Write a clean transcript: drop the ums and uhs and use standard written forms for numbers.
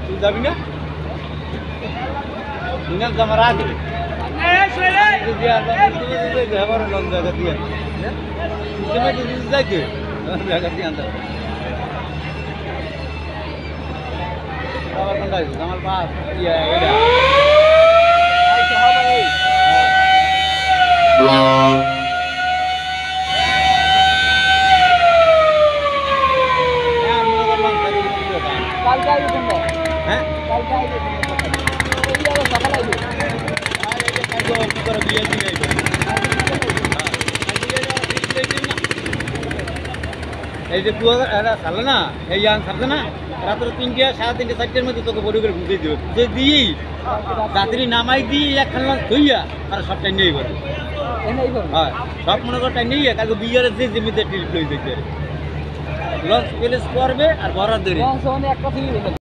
তুই যাবি না দিনাল জামা রাখবি আমার পাস হ্যাঁ এই যে ছাড়লে না এই ইয়ান ছাড়ছে না রাত্রে 3টে 3:30 4টের মধ্যে তোকে বড়ি করে বুঝিয়ে দেবে বুঝে দিয়েই রাত্রি নামাই দিয়ে এক খান ধুইয়া আর সব টাইম নেই বলে হ্যাঁ সব মনে করে টাইম নেই কালকে বিয়ারের যে জমিতে ট্রিপ লই দিতে লঞ্চ প্লেস করবে আর বরাদ্দ